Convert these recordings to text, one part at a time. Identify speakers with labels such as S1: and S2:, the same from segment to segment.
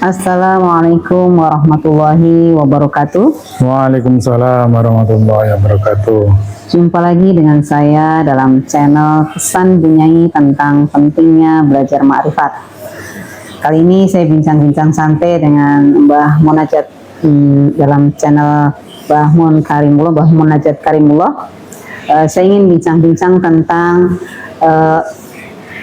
S1: Assalamualaikum warahmatullahi wabarakatuh.
S2: Waalaikumsalam warahmatullahi wabarakatuh.
S1: Jumpa lagi dengan saya dalam channel Pesan Bunyai tentang pentingnya belajar ma'rifat. Kali ini saya bincang-bincang santai dengan Mbah Munajat dalam channel Mbah Munajat Karimullah. Saya ingin bincang-bincang tentang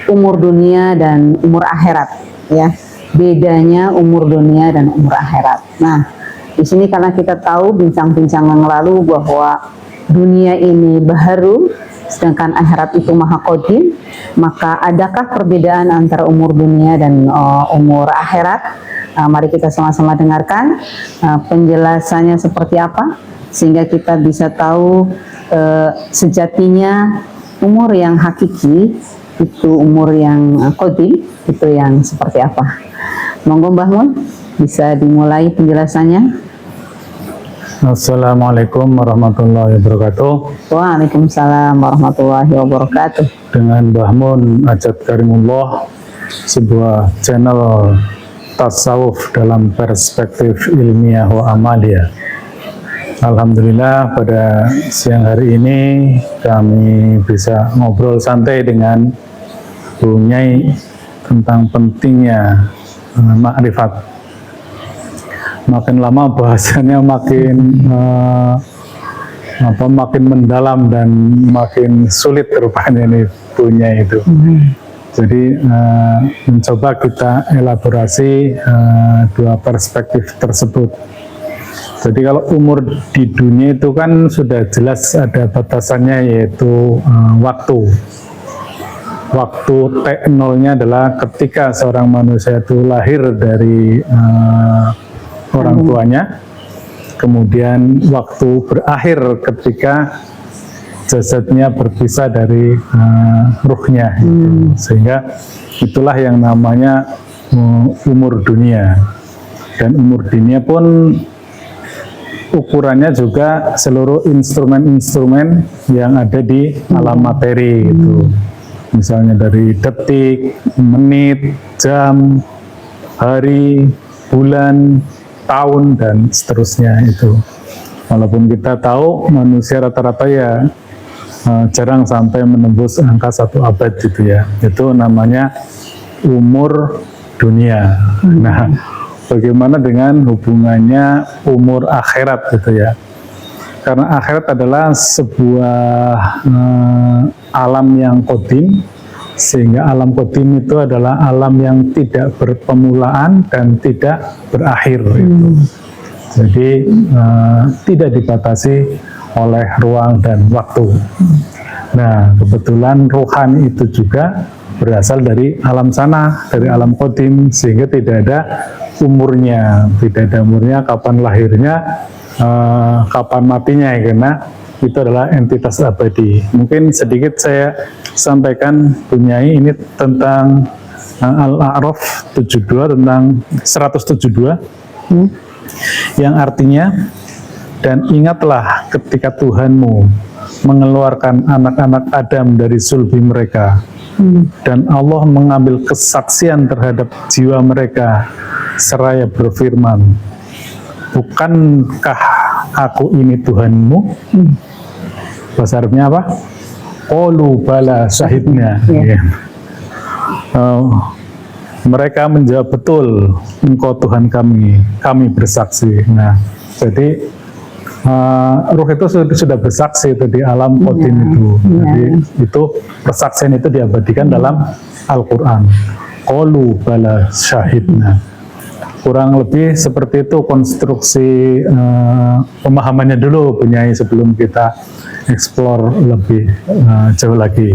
S1: umur dunia dan umur akhirat, ya. Bedanya umur dunia dan umur akhirat. Nah, di sini karena kita tahu bincang-bincang yang lalu bahwa dunia ini baharu, sedangkan akhirat itu maha qadim, maka adakah perbedaan antara umur dunia dan umur akhirat? Mari kita sama-sama dengarkan penjelasannya seperti apa, sehingga kita bisa tahu sejatinya umur yang hakiki itu umur yang qadim itu yang seperti apa. Monggo Mbah Mun, bisa dimulai penjelasannya.
S2: Assalamualaikum warahmatullahi wabarakatuh.
S1: Waalaikumsalam warahmatullahi wabarakatuh.
S2: Dengan Mbah Munajat Karimullah, sebuah channel tasawuf dalam perspektif ilmiah wa amalia. Alhamdulillah pada siang hari ini kami bisa ngobrol santai dengan Bunyai tentang pentingnya ma'rifat. Makin lama bahasanya makin makin mendalam dan makin sulit rupanya ini punya itu. Jadi mencoba kita elaborasi dua perspektif tersebut. Jadi kalau umur di dunia itu kan sudah jelas ada batasannya, yaitu waktu. Waktu T0-nya adalah ketika seorang manusia itu lahir dari orang tuanya, kemudian waktu berakhir ketika jasadnya berpisah dari ruhnya, sehingga itulah yang namanya umur dunia. Dan umur dunia pun ukurannya juga seluruh instrumen-instrumen yang ada di alam materi gitu. Misalnya dari detik, menit, jam, hari, bulan, tahun, dan seterusnya itu. Walaupun kita tahu manusia rata-rata ya jarang sampai menembus angka 1 abad gitu ya. Itu namanya umur dunia. Nah, bagaimana dengan hubungannya umur akhirat gitu ya? Karena akhirat adalah sebuah alam yang qadim, sehingga alam qadim itu adalah alam yang tidak berpemulaan dan tidak berakhir gitu. Jadi tidak dibatasi oleh ruang dan waktu. Nah, kebetulan rohani itu juga berasal dari alam sana, dari alam qadim, sehingga tidak ada umurnya, kapan lahirnya, kapan matinya, karena itu adalah entitas abadi. Mungkin sedikit saya sampaikan Bunyai ini tentang Al-A'raf 72, tentang 172, yang artinya, dan ingatlah ketika Tuhanmu mengeluarkan anak-anak Adam dari sulbi mereka, dan Allah mengambil kesaksian terhadap jiwa mereka seraya berfirman, bukankah aku ini Tuhanmu? Bahasa Arabnya apa? Qalu bala syahidna. Mereka menjawab, betul, engkau Tuhan kami, kami bersaksi. Nah, jadi ruh itu sudah bersaksi itu di alam qadim itu. Jadi itu persaksian itu diabadikan dalam Al-Quran. Qalu bala syahidna. Kurang lebih seperti itu konstruksi pemahamannya dulu Bunyai sebelum kita eksplor lebih jauh lagi.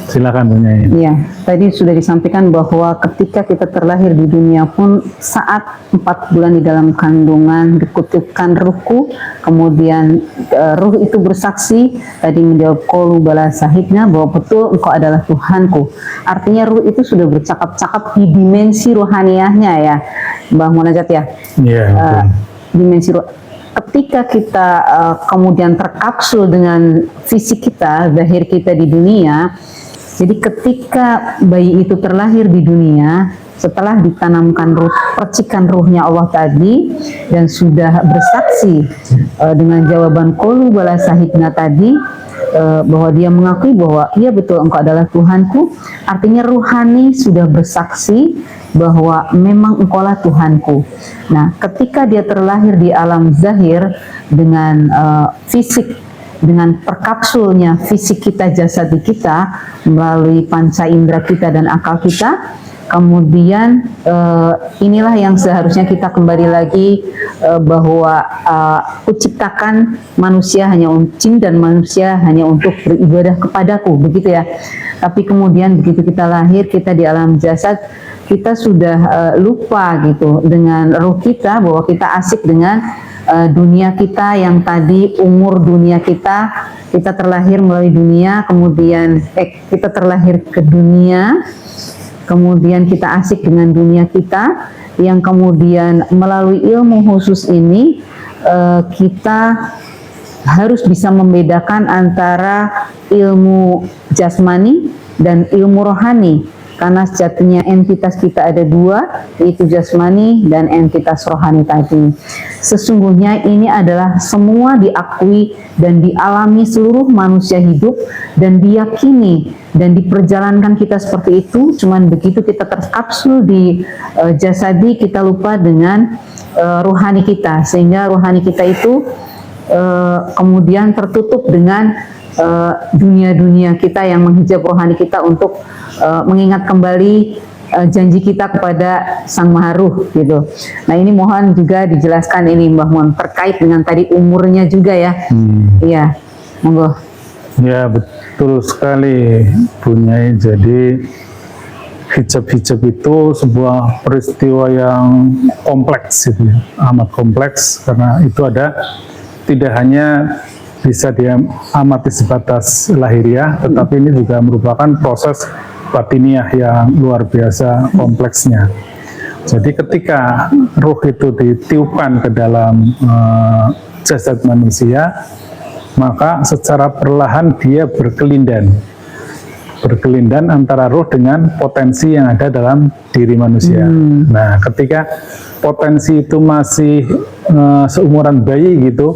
S2: Silakan Bunyai.
S1: Iya, tadi sudah disampaikan bahwa ketika kita terlahir di dunia pun saat 4 bulan di dalam kandungan dikutipkan ruhku, kemudian ruh itu bersaksi, tadi menjawab qalu bala syahidna, bahwa betul engkau adalah Tuhanku. Artinya ruh itu sudah bercakap-cakap di dimensi rohaniahnya ya, Mbah Munajat ya.
S2: Iya.
S1: Dimensi ketika kita kemudian terkapsul dengan fisik kita, zahir kita di dunia. Jadi ketika bayi itu terlahir di dunia, setelah ditanamkan ruh, percikan ruhnya Allah tadi dan sudah bersaksi dengan jawaban qalu bala sahibna tadi, bahwa dia mengakui bahwa iya betul engkau adalah Tuhanku, artinya ruhani sudah bersaksi bahwa memang engkaulah Tuhanku. Nah, ketika dia terlahir di alam zahir dengan fisik, dengan perkapsulnya fisik kita, jasad kita melalui panca indera kita dan akal kita, kemudian inilah yang seharusnya kita kembali lagi bahwa kuciptakan manusia hanya jin dan manusia hanya untuk beribadah kepadaku, begitu ya. Tapi kemudian begitu kita lahir, kita di alam jasad, kita sudah lupa gitu dengan ruh kita bahwa kita asik dengan dunia kita yang tadi umur dunia kita terlahir melalui dunia, kemudian kita terlahir ke dunia, kemudian kita asik dengan dunia kita yang kemudian melalui ilmu khusus ini kita harus bisa membedakan antara ilmu jasmani dan ilmu rohani. Karena sejatinya entitas kita ada dua, yaitu jasmani dan entitas rohani tadi. Sesungguhnya ini adalah semua diakui dan dialami seluruh manusia hidup dan diyakini dan diperjalankan kita seperti itu. Cuman begitu kita terkapsul di jasadi, kita lupa dengan rohani kita, sehingga rohani kita itu kemudian tertutup dengan dunia-dunia kita yang menghijab rohani kita untuk mengingat kembali janji kita kepada Sang Maha Ruh gitu. Nah, ini mohon juga dijelaskan ini Mbah Mun terkait dengan tadi umurnya juga ya. Iya, monggo.
S2: Ya, betul sekali Bunyai. Jadi hijab-hijab itu sebuah peristiwa yang kompleks gitu ya. Amat kompleks karena itu ada tidak hanya bisa dia amati sebatas lahiriah, tetapi ini juga merupakan proses batiniah yang luar biasa kompleksnya. Jadi ketika ruh itu ditiupkan ke dalam jasad manusia, maka secara perlahan dia berkelindan antara ruh dengan potensi yang ada dalam diri manusia. Nah, ketika potensi itu masih seumuran bayi gitu,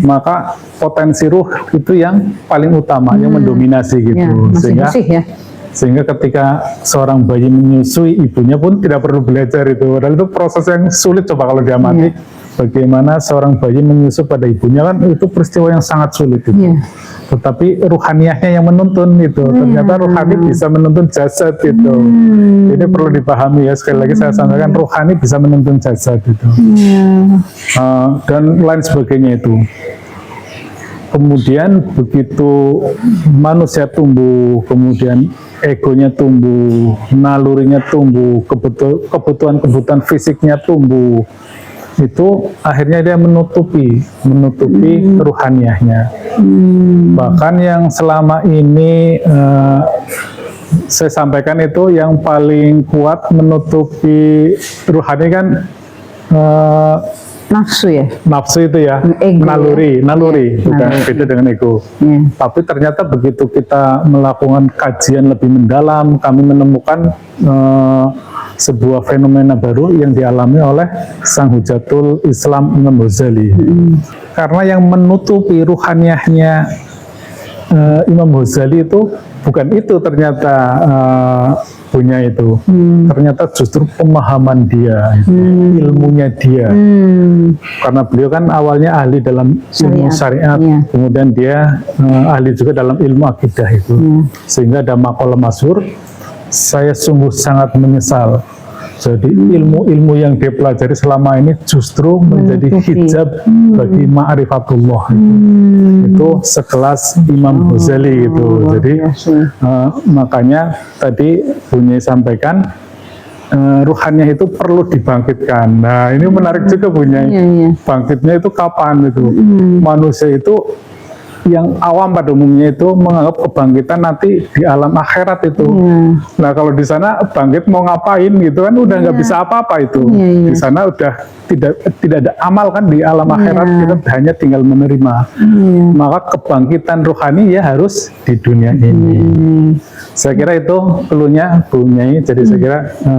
S2: maka potensi ruh itu yang paling utama, yang mendominasi gitu.
S1: Ya,
S2: Sehingga ketika seorang bayi menyusui ibunya pun tidak perlu belajar itu. Padahal itu proses yang sulit coba kalau diamati. Bagaimana seorang bayi menyusu pada ibunya, kan itu peristiwa yang sangat sulit itu. Tetapi ruhaniahnya yang menuntun itu. Ternyata rohani bisa menuntun jasad itu. Ini perlu dipahami ya, sekali lagi saya sampaikan, rohani bisa menuntun jasad itu. Dan lain sebagainya itu. Kemudian begitu manusia tumbuh, kemudian egonya tumbuh, nalurinya tumbuh, kebutuhan fisiknya tumbuh, itu akhirnya dia menutupi ruhaniahnya. Bahkan yang selama ini saya sampaikan itu yang paling kuat menutupi ruhani kan nafsu itu ya,
S1: ego,
S2: naluri bukan beda dengan ego. Tapi ternyata begitu kita melakukan kajian lebih mendalam, kami menemukan sebuah fenomena baru yang dialami oleh Sang Hujatul Islam Imam Ghazali. Karena yang menutupi ruhaniahnya Imam Ghazali itu bukan itu ternyata punya itu. Ternyata justru pemahaman dia, ilmunya dia. Karena beliau kan awalnya ahli dalam ilmu syariat, kemudian dia ahli juga dalam ilmu akidah itu. Sehingga ada maqalah masyhur, saya sungguh sangat menyesal. Jadi ilmu-ilmu yang dia pelajari selama ini justru menjadi hijab bagi ma'rifatullah. Itu sekelas Imam Ghazali gitu. Jadi makanya tadi Bunyai sampaikan ruhannya itu perlu dibangkitkan. Nah, ini menarik juga Bunyai. Bangkitnya itu kapan itu? Manusia itu yang awam pada umumnya itu menganggap kebangkitan nanti di alam akhirat itu. Nah kalau di sana bangkit mau ngapain gitu kan udah nggak bisa apa-apa itu. Di sana udah tidak ada amal kan di alam akhirat, kita hanya tinggal menerima. Maka kebangkitan rohani ya harus di dunia ini. Saya kira itu perlunya Bu Nyai. Jadi saya kira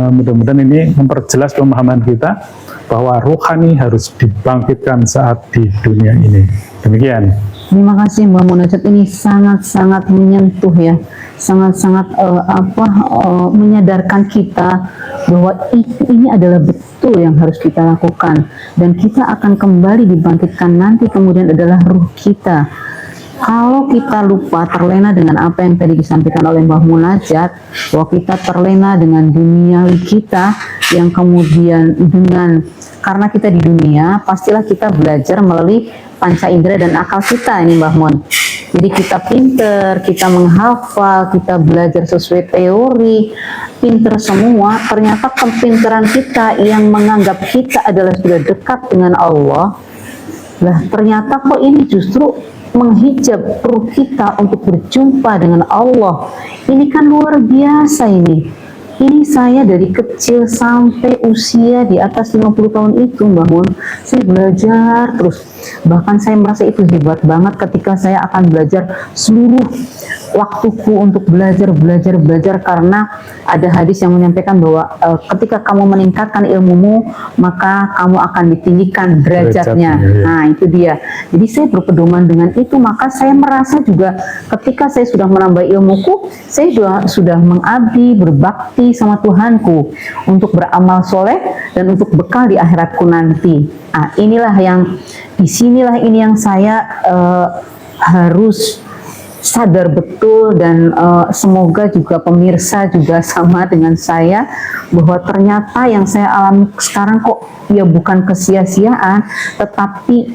S2: mudah-mudahan ini memperjelas pemahaman kita bahwa rohani harus dibangkitkan saat di dunia ini. Demikian.
S1: Terima kasih Mbak Munajat, ini sangat-sangat menyentuh ya, sangat-sangat menyadarkan kita bahwa ini adalah betul yang harus kita lakukan, dan kita akan kembali dibangkitkan nanti kemudian adalah ruh kita. Kalau kita lupa, terlena dengan apa yang tadi disampaikan oleh Mbah Munajat, bahwa kita terlena dengan duniawi kita, yang kemudian karena kita di dunia, pastilah kita belajar melalui panca indera dan akal kita ini Mbah Mun. Jadi kita pinter, kita menghafal, kita belajar sesuai teori, pinter semua. Ternyata kepinteran kita yang menganggap kita adalah sudah dekat dengan Allah, lah ternyata kok ini justru menghijab ruh kita untuk berjumpa dengan Allah. Ini kan luar biasa ini. Ini saya dari kecil sampai usia di atas 50 tahun itu Mbak Mun, saya belajar terus. Bahkan saya merasa itu hebat banget ketika saya akan belajar seluruh waktuku untuk belajar, karena ada hadis yang menyampaikan bahwa ketika kamu meningkatkan ilmumu, maka kamu akan ditinggikan derajatnya. Nah itu dia. Jadi saya berpedoman dengan itu, maka saya merasa juga ketika saya sudah menambah ilmuku, saya sudah mengabdi, berbakti sama Tuhanku untuk beramal soleh dan untuk bekal di akhiratku nanti. Nah, disinilah ini yang saya harus sadar betul, dan semoga juga pemirsa juga sama dengan saya, bahwa ternyata yang saya alami sekarang kok ya bukan kesia-siaan, tetapi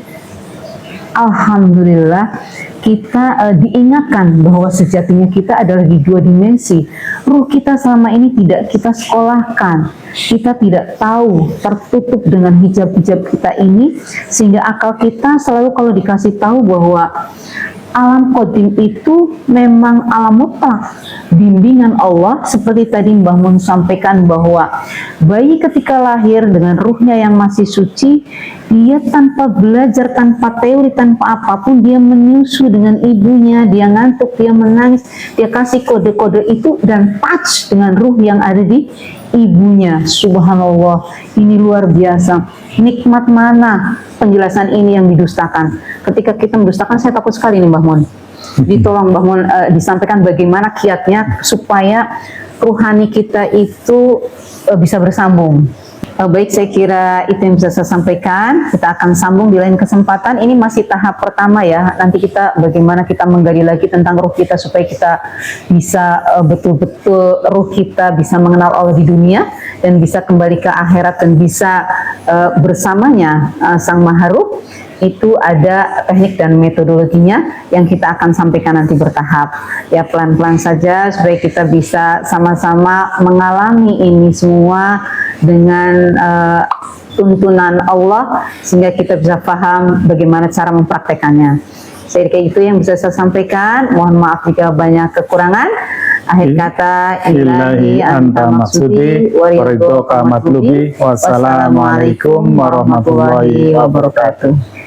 S1: alhamdulillah kita diingatkan bahwa sejatinya kita adalah di dua dimensi. Ruh kita selama ini tidak kita sekolahkan, kita tidak tahu, tertutup dengan hijab-hijab kita ini, sehingga akal kita selalu kalau dikasih tahu bahwa alam qadim itu memang alam mutlak, bimbingan Allah, seperti tadi Mbah Mun sampaikan bahwa bayi ketika lahir dengan ruhnya yang masih suci, dia tanpa belajar, tanpa teori, tanpa apapun, dia menyusu dengan ibunya, dia ngantuk, dia menangis, dia kasih kode-kode itu dan touch dengan ruh yang ada di ibunya. Subhanallah, ini luar biasa. Nikmat mana penjelasan ini yang didustakan? Ketika kita mendustakan, saya takut sekali nih Mbah Mun. Ditolong Mbah Mun disampaikan bagaimana kiatnya supaya ruhani kita itu bisa bersambung. Baik, saya kira itu yang bisa saya sampaikan. Kita akan sambung di lain kesempatan. Ini masih tahap pertama ya. Nanti kita bagaimana kita menggali lagi tentang ruh kita supaya kita bisa betul-betul ruh kita bisa mengenal Allah di dunia dan bisa kembali ke akhirat dan bisa bersamanya Sang Maharuh. Itu ada teknik dan metodologinya yang kita akan sampaikan nanti bertahap. Ya pelan-pelan saja supaya kita bisa sama-sama mengalami ini semua dengan tuntunan Allah, sehingga kita bisa paham bagaimana cara mempraktekannya. Saya kayak itu yang bisa saya sampaikan. Mohon maaf jika banyak kekurangan. Akhir kata, ilahi anta maksudi wa ridhoka matlubi. Wassalamualaikum warahmatullahi wabarakatuh.